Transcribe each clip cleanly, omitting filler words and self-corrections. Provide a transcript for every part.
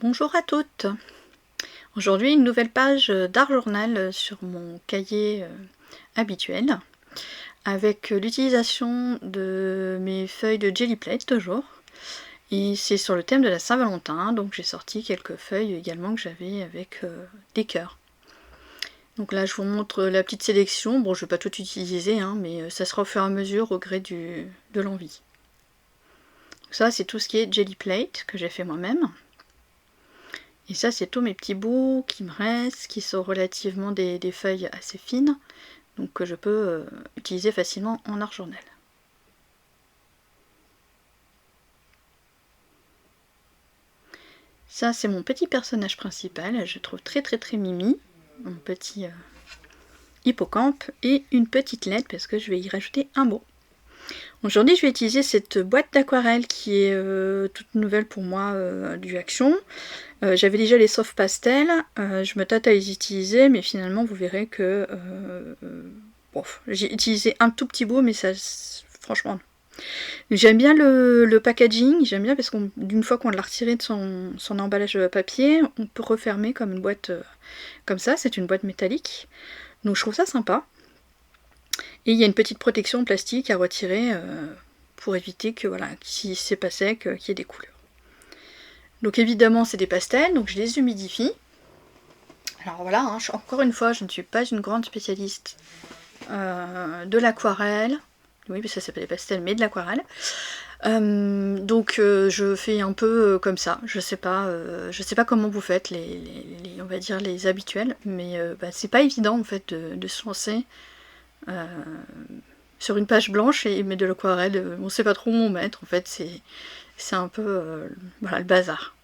Bonjour à toutes. Aujourd'hui une nouvelle page d'art journal sur mon cahier habituel avec l'utilisation de mes feuilles de Gelly Plate toujours, et c'est sur le thème de la Saint-Valentin, donc j'ai sorti quelques feuilles également que j'avais avec des cœurs. Donc là je vous montre la petite sélection. Bon, je vais pas tout utiliser hein, mais ça sera au fur et à mesure au gré de l'envie. Ça c'est tout ce qui est Gelly Plate que j'ai fait moi-même. Et ça, c'est tous mes petits bouts qui me restent, qui sont relativement des feuilles assez fines, donc que je peux utiliser facilement en art journal. Ça, c'est mon petit personnage principal, je trouve très mimi, mon petit hippocampe, et une petite lettre parce que je vais y rajouter un mot. Aujourd'hui, je vais utiliser cette boîte d'aquarelle qui est toute nouvelle pour moi du Action. J'avais déjà les soft pastels, je me tâte à les utiliser, mais finalement vous verrez que bon, j'ai utilisé un tout petit bout, mais ça, franchement, j'aime bien le packaging, j'aime bien parce d'une fois qu'on l'a retiré de son emballage papier, on peut refermer comme une boîte comme ça, c'est une boîte métallique, donc je trouve ça sympa. Et il y a une petite protection plastique à retirer pour éviter que, voilà, si c'est pas sec, qu'il y ait des couleurs. Donc évidemment c'est des pastels, donc je les humidifie. Alors voilà, hein, encore une fois, je ne suis pas une grande spécialiste de l'aquarelle. Oui, mais ça s'appelle des pastels, mais de l'aquarelle. Donc je fais un peu comme ça. Je sais pas comment vous faites on va dire les habituels, mais c'est pas évident en fait de se lancer sur une page blanche et mettre de l'aquarelle. On sait pas trop où on mettre. En fait, c'est un peu voilà, le bazar.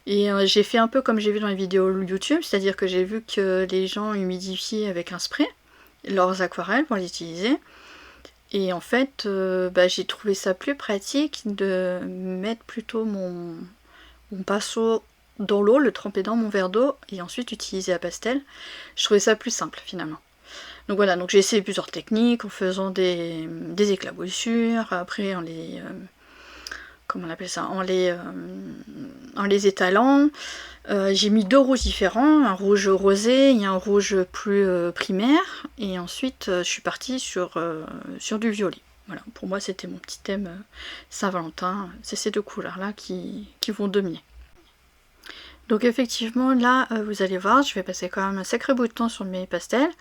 Et j'ai fait un peu comme j'ai vu dans les vidéos YouTube, c'est-à-dire que j'ai vu que les gens humidifiaient avec un spray leurs aquarelles pour les utiliser. Et en fait, j'ai trouvé ça plus pratique de mettre plutôt mon pinceau dans l'eau, le tremper dans mon verre d'eau et ensuite utiliser à pastel. Je trouvais ça plus simple finalement. Donc voilà, donc j'ai essayé plusieurs techniques en faisant des éclaboussures, après en les... comment on appelle ça, en les étalant. J'ai mis deux rouges différents, un rouge rosé et un rouge plus primaire, et ensuite je suis partie sur du violet. Voilà, pour moi c'était mon petit thème Saint-Valentin, c'est ces deux couleurs là qui vont dominer. Donc effectivement là vous allez voir, je vais passer quand même un sacré bout de temps sur mes pastels,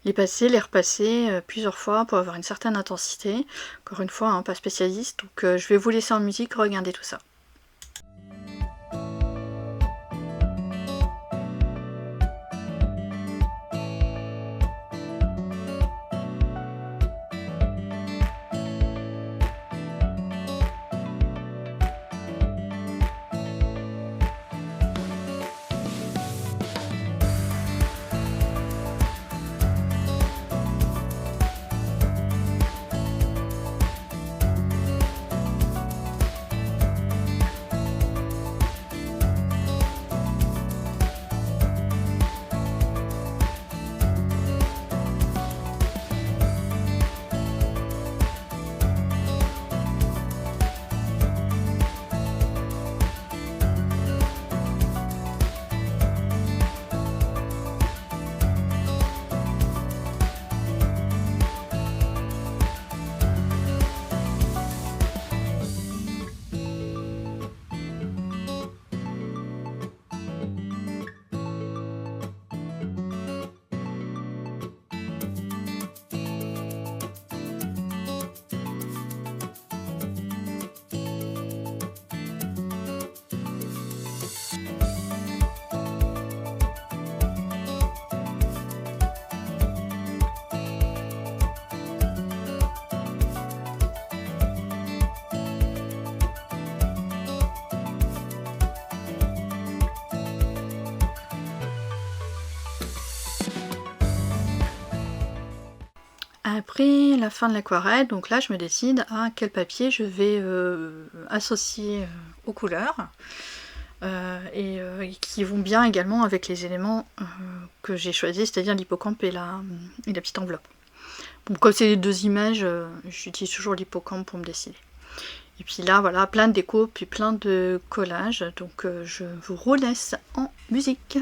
les passer, les repasser plusieurs fois pour avoir une certaine intensité. Encore une fois, hein, pas spécialiste, donc je vais vous laisser en musique, regarder tout ça. Après la fin de l'aquarelle, donc là je me décide à quel papier je vais associer aux couleurs et qui vont bien également avec les éléments que j'ai choisis, c'est-à-dire l'hippocampe et la petite enveloppe. Bon, comme c'est les deux images, j'utilise toujours l'hippocampe pour me décider. Et puis là, voilà, plein de déco, puis plein de collages. Donc je vous relaisse en musique.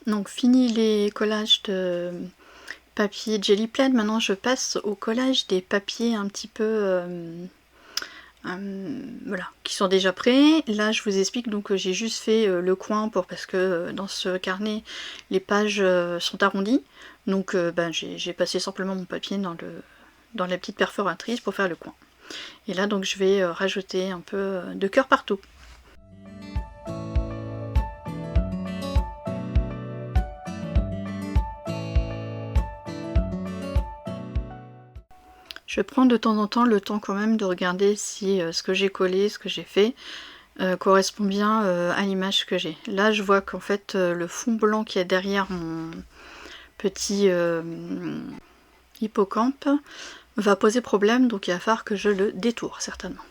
Donc fini les collages de papier Gelly Plaid, maintenant je passe au collage des papiers un petit peu voilà, qui sont déjà prêts. Là je vous explique donc que j'ai juste fait le coin parce que dans ce carnet les pages sont arrondies, donc j'ai passé simplement mon papier dans la petite perforatrice pour faire le coin. Et là donc je vais rajouter un peu de cœur partout. Je prends de temps en temps le temps quand même de regarder si ce que j'ai collé, ce que j'ai fait, correspond bien à l'image que j'ai. Là je vois qu'en fait le fond blanc qui est derrière mon petit hippocampe va poser problème, donc il va falloir que je le détourne certainement.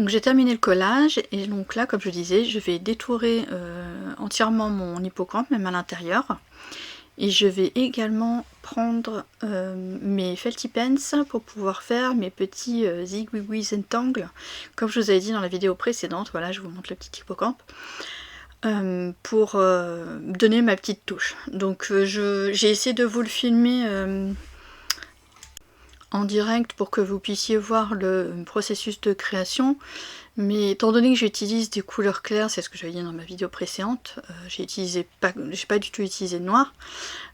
Donc j'ai terminé le collage et donc là, comme je disais, je vais détourer entièrement mon hippocampe, même à l'intérieur. Et je vais également prendre mes Felty Pens pour pouvoir faire mes petits zigouigouis Zentangle. Comme je vous avais dit dans la vidéo précédente, voilà, je vous montre le petit hippocampe. Pour donner ma petite touche. Donc j'ai essayé de vous le filmer en direct pour que vous puissiez voir le processus de création, mais étant donné que j'utilise des couleurs claires, c'est ce que j'avais dit dans ma vidéo précédente, j'ai pas du tout utilisé de noir,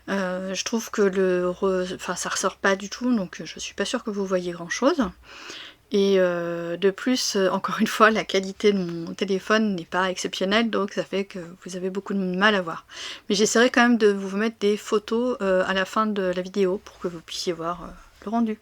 je trouve que ça ressort pas du tout, donc je suis pas sûre que vous voyez grand chose. Et de plus, encore une fois, la qualité de mon téléphone n'est pas exceptionnelle, donc ça fait que vous avez beaucoup de mal à voir. Mais j'essaierai quand même de vous mettre des photos à la fin de la vidéo pour que vous puissiez voir le rendu.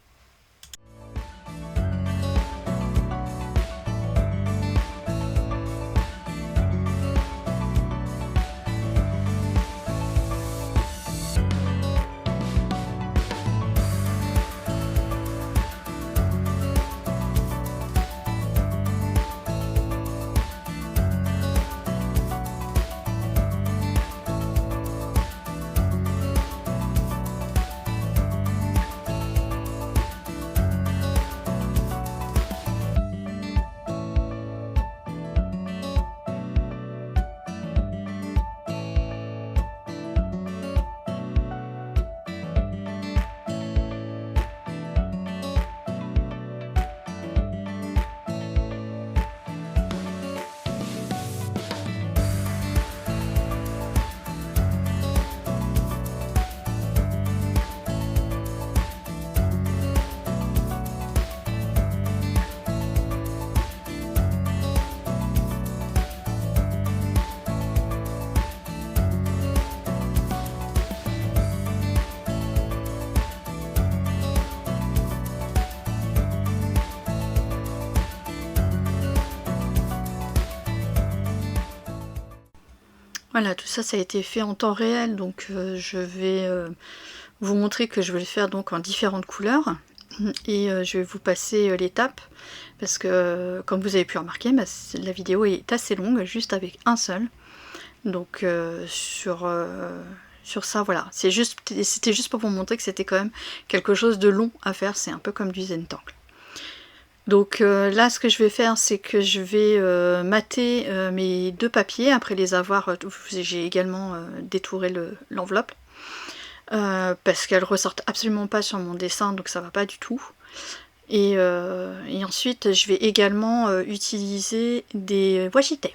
Voilà, tout ça, ça a été fait en temps réel, donc je vais vous montrer que je vais le faire donc en différentes couleurs. Et je vais vous passer l'étape, parce que comme vous avez pu remarquer, la vidéo est assez longue, juste avec un seul. Donc sur ça, voilà, c'était juste pour vous montrer que c'était quand même quelque chose de long à faire, c'est un peu comme du Zentangle. Donc là, ce que je vais faire, c'est que je vais mater mes deux papiers, après les avoir, j'ai également détouré l'enveloppe, parce qu'elles ressortent absolument pas sur mon dessin, donc ça va pas du tout. Et ensuite, je vais également utiliser des washi tape.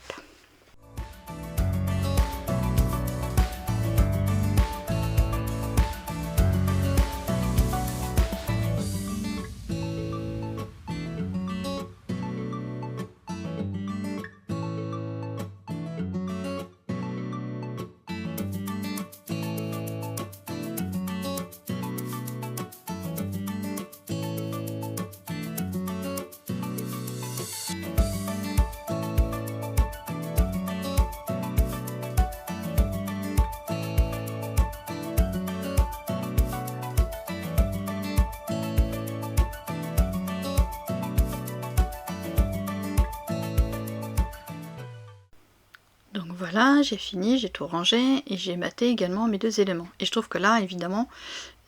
Donc voilà, j'ai fini, j'ai tout rangé et j'ai maté également mes deux éléments. Et je trouve que là, évidemment,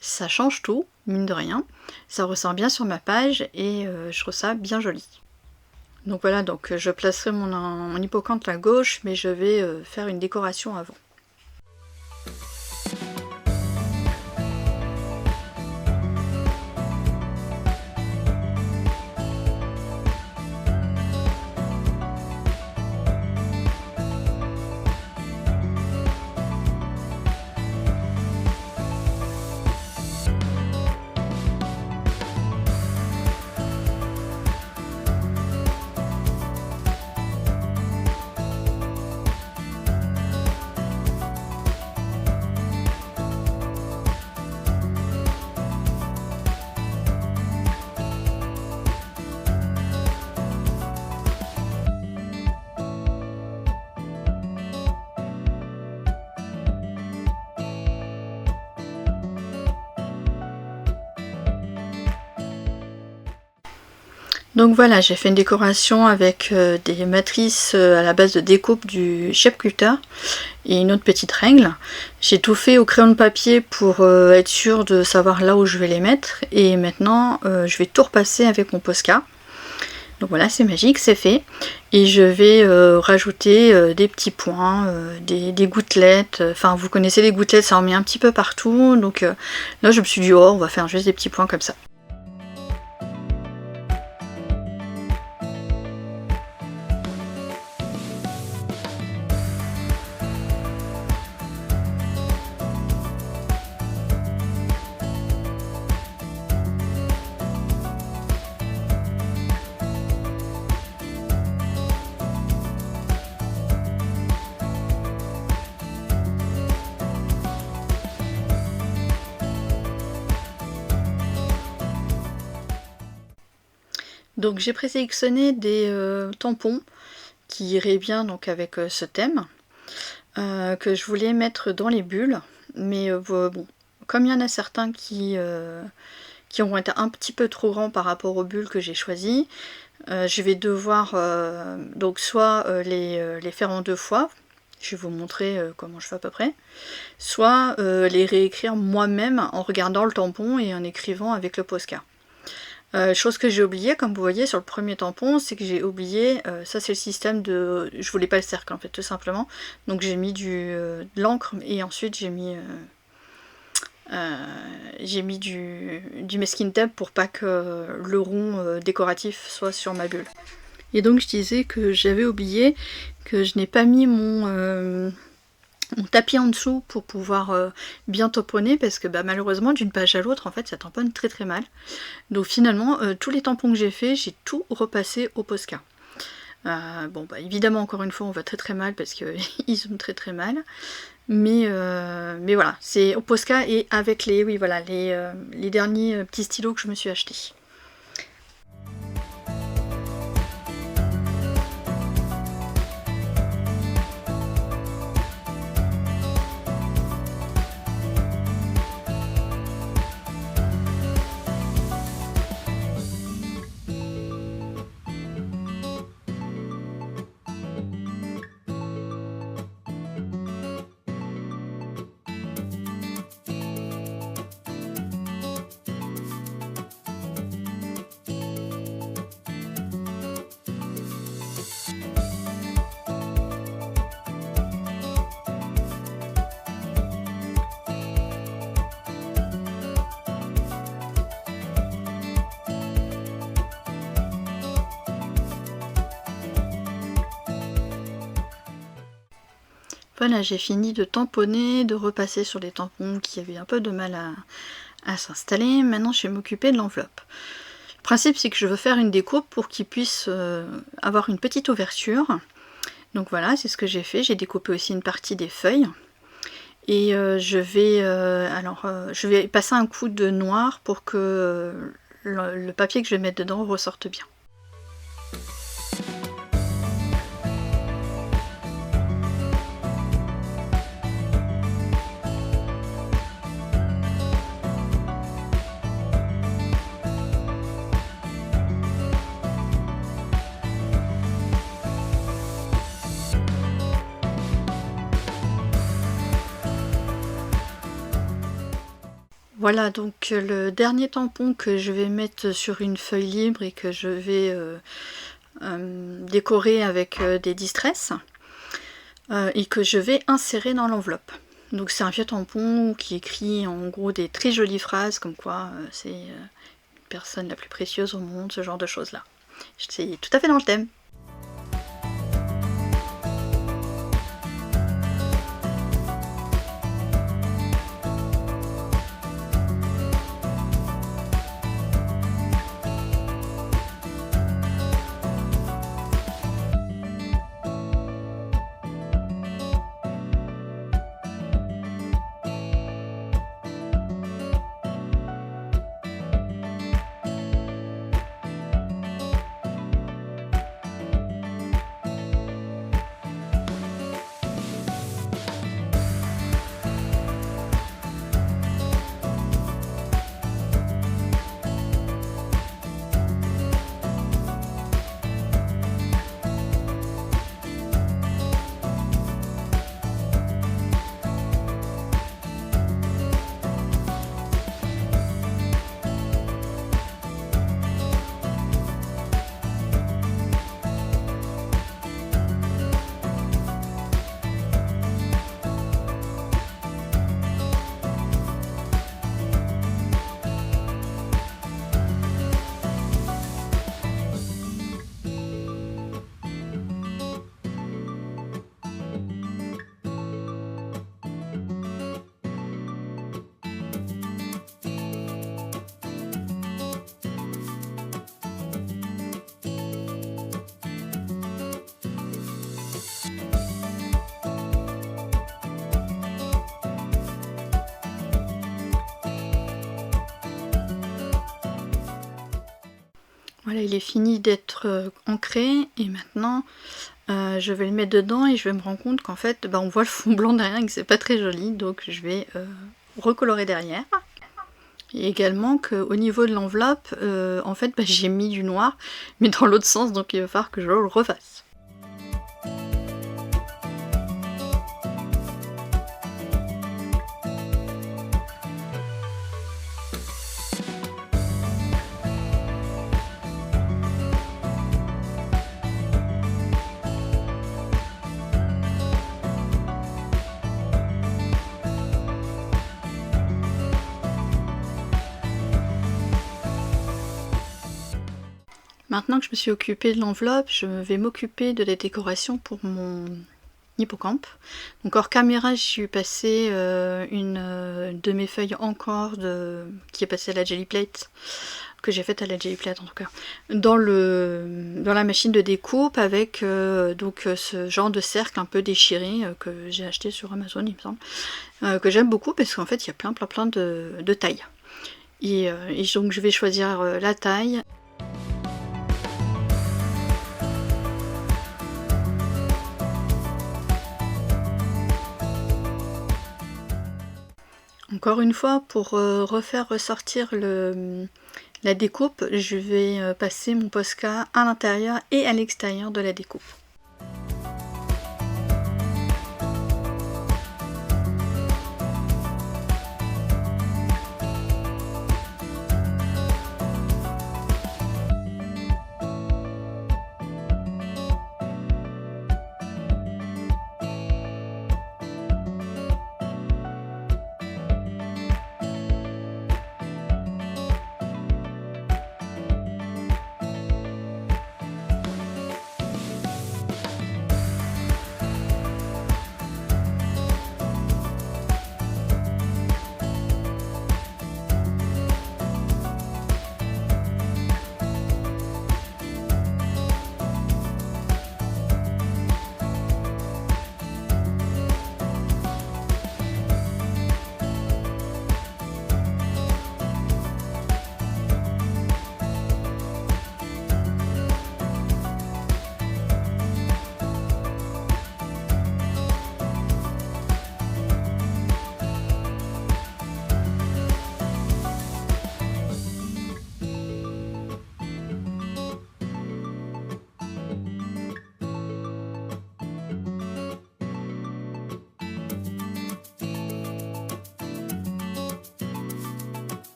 ça change tout, mine de rien. Ça ressort bien sur ma page et je trouve ça bien joli. Donc voilà, donc je placerai mon hippocampe à gauche, mais je vais faire une décoration avant. Donc voilà, j'ai fait une décoration avec des matrices à la base de découpe du Shape Cutter et une autre petite règle. J'ai tout fait au crayon de papier pour être sûre de savoir là où je vais les mettre, et maintenant je vais tout repasser avec mon Posca. Donc voilà, c'est magique, c'est fait. Et je vais rajouter des petits points, des gouttelettes. Enfin, vous connaissez les gouttelettes, ça en met un petit peu partout. Donc là, je me suis dit, oh, on va faire juste des petits points comme ça. Donc j'ai présélectionné des tampons qui iraient bien donc avec ce thème, que je voulais mettre dans les bulles, mais bon, comme il y en a certains qui ont été un petit peu trop grands par rapport aux bulles que j'ai choisies, je vais devoir donc soit les faire en 2 fois, je vais vous montrer comment je fais à peu près, soit les réécrire moi-même en regardant le tampon et en écrivant avec le Posca. Chose que j'ai oublié, comme vous voyez sur le premier tampon, c'est que j'ai oublié, ça c'est le système de... Je voulais pas le cercle en fait, tout simplement. Donc j'ai mis de l'encre et ensuite j'ai mis du masking tape pour pas que le rond décoratif soit sur ma bulle. Et donc je disais que j'avais oublié que je n'ai pas mis mon tapis en dessous pour pouvoir bien tamponner, parce que malheureusement d'une page à l'autre en fait ça tamponne très très mal. Donc finalement tous les tampons que j'ai fait, j'ai tout repassé au Posca. Bon évidemment encore une fois on va très très mal parce qu'ils zooment très très mal, mais voilà, c'est au Posca et avec les derniers petits stylos que je me suis achetés. Voilà, j'ai fini de tamponner, de repasser sur les tampons qui avaient un peu de mal à s'installer. Maintenant, je vais m'occuper de l'enveloppe. Le principe, c'est que je veux faire une découpe pour qu'il puisse avoir une petite ouverture. Donc voilà, c'est ce que j'ai fait. J'ai découpé aussi une partie des feuilles. Et je vais passer un coup de noir pour que le papier que je vais mettre dedans ressorte bien. Voilà, donc le dernier tampon que je vais mettre sur une feuille libre et que je vais décorer avec des distress et que je vais insérer dans l'enveloppe. Donc c'est un vieux tampon qui écrit en gros des très jolies phrases comme quoi c'est une personne la plus précieuse au monde, ce genre de choses là. C'est tout à fait dans le thème. Voilà, il est fini d'être ancré et maintenant je vais le mettre dedans et je vais me rendre compte qu'en fait on voit le fond blanc derrière et que c'est pas très joli, donc je vais recolorer derrière. Et également qu'au niveau de l'enveloppe, en fait j'ai mis du noir mais dans l'autre sens, donc il va falloir que je le refasse. Maintenant que je me suis occupée de l'enveloppe, je vais m'occuper de la décoration pour mon hippocampe. Donc hors caméra, je suis passée une de mes feuilles encore qui est passée à la Gelly Plate, que j'ai faite à la Gelly Plate en tout cas, dans la machine de découpe avec donc ce genre de cercle un peu déchiré que j'ai acheté sur Amazon il me semble, que j'aime beaucoup parce qu'en fait il y a plein de tailles. Et donc je vais choisir la taille. Encore une fois, pour refaire ressortir la découpe, je vais passer mon Posca à l'intérieur et à l'extérieur de la découpe.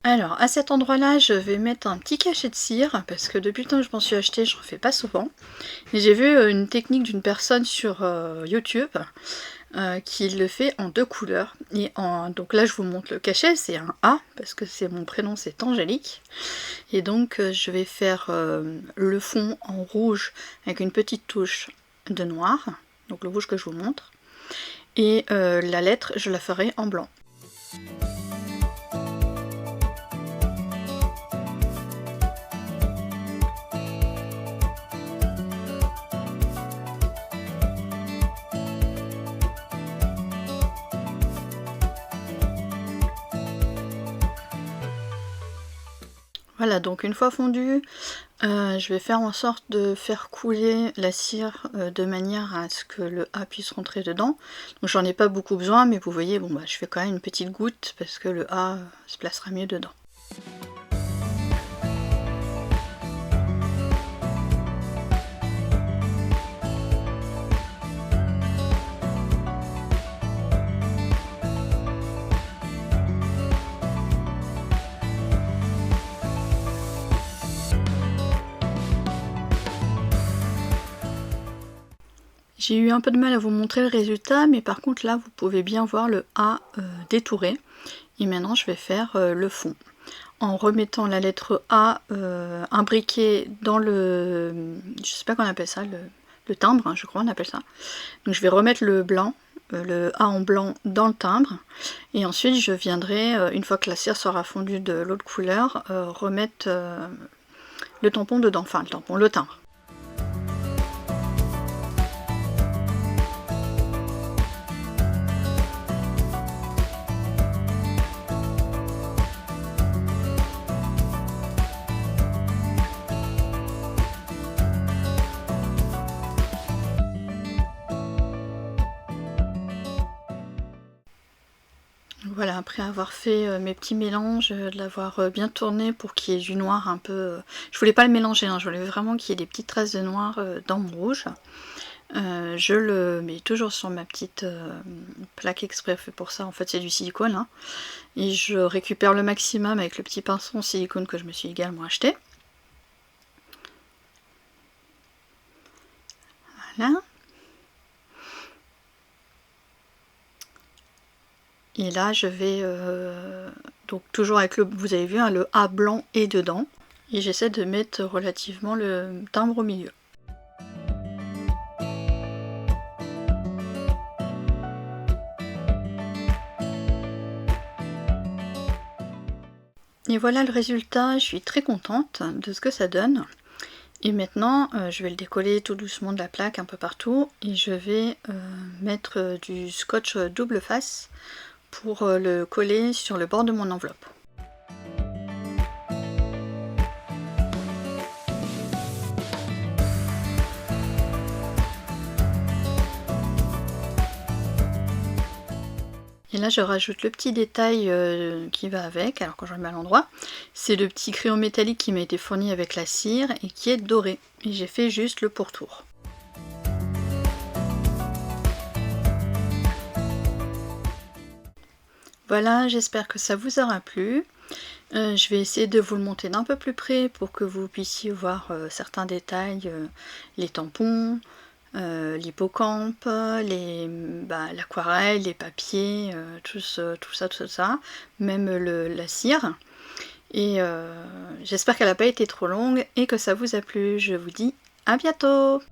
Alors à cet endroit là je vais mettre un petit cachet de cire parce que depuis le temps que je m'en suis acheté je ne fais pas souvent. Et j'ai vu une technique d'une personne sur YouTube qui le fait en 2 couleurs. Donc là je vous montre le cachet, c'est un A parce que c'est mon prénom, c'est Angélique. Et donc je vais faire le fond en rouge avec une petite touche de noir, donc le rouge que je vous montre. Et la lettre je la ferai en blanc. Voilà, donc une fois fondu, je vais faire en sorte de faire couler la cire de manière à ce que le A puisse rentrer dedans. Donc j'en ai pas beaucoup besoin, mais vous voyez, bon bah je fais quand même une petite goutte parce que le A se placera mieux dedans. J'ai eu un peu de mal à vous montrer le résultat, mais par contre là vous pouvez bien voir le A détouré. Et maintenant je vais faire le fond. En remettant la lettre A imbriquée dans le... je sais pas qu'on appelle ça, le timbre, hein, je crois on appelle ça. Donc je vais remettre le blanc, le A en blanc dans le timbre. Et ensuite je viendrai, une fois que la cire sera fondue de l'autre couleur, remettre le tampon dedans, enfin le tampon, le timbre. Voilà, après avoir fait mes petits mélanges, de l'avoir bien tourné pour qu'il y ait du noir un peu... Je voulais pas le mélanger, hein, je voulais vraiment qu'il y ait des petites traces de noir dans mon rouge. Je le mets toujours sur ma petite plaque exprès fait pour ça, en fait c'est du silicone, hein, et je récupère le maximum avec le petit pinceau en silicone que je me suis également acheté. Voilà. Et là je vais, donc toujours avec le, vous avez vu, hein, le A blanc est dedans, et j'essaie de mettre relativement le timbre au milieu. Et voilà le résultat, je suis très contente de ce que ça donne. Et maintenant, je vais le décoller tout doucement de la plaque un peu partout, et je vais mettre du scotch double face pour le coller sur le bord de mon enveloppe. Et là je rajoute le petit détail qui va avec, alors quand je le mets à l'endroit, c'est le petit crayon métallique qui m'a été fourni avec la cire et qui est doré. Et j'ai fait juste le pourtour. Voilà, j'espère que ça vous aura plu. Je vais essayer de vous le montrer d'un peu plus près pour que vous puissiez voir certains détails, les tampons, l'hippocampe, l'aquarelle, les papiers, tout ça, même la cire. Et j'espère qu'elle n'a pas été trop longue et que ça vous a plu. Je vous dis à bientôt!